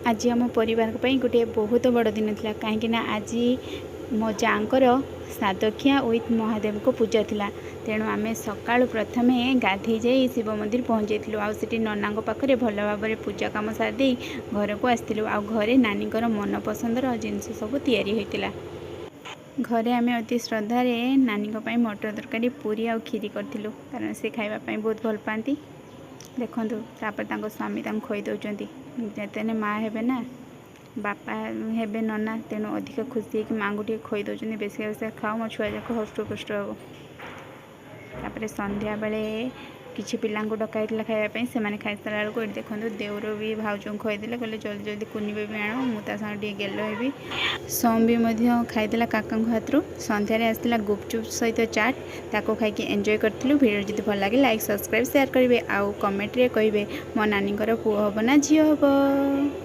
आज आम परिवार गोटे बहुत बड़ दिन था कहीं आज मो जाकर सादखिया विथ महादेव को पूजा थिला। तेणु आम सका प्रथम गाधे जा शिव मंदिर पहुँची आसी नना पाखे भल भाव पूजा कम सारी घर को आसलु आ घरे नानी मन पसंदर जिनस सब या घरे आम अति श्रद्धार नानी मटर तरकारी पूरी आ खीरी करूँ कारण से खावाई बहुत भल पाती। देखु तापर स्वामी खुई दौरान जिते माँ हे ना बापा हे नना तेणु अधिक खुशी है माँ को टे खुई दौरान बेस बेस खाओ मो छुआ जाक हष्टपुष्ट हम। तापर संध्या बेले किसी पिला डकाई खायापी से खाई सारा बेलू ये देखो देवर भी भाज खुईदे कहले जल्दी जल्दी कुनी भी आण मुझे टे गेल हेबी। सोम भी खाईदेला काका हाथ संध्यारे आसला गुपचुप सहित चाट ताको खाई एंजॉय करूँ। वीडियो जब भल लगे लाइक सब्सक्राइब शेयर करेंगे आउ कमेंट रे कहे मो नानी पुओ हम ना झील हम।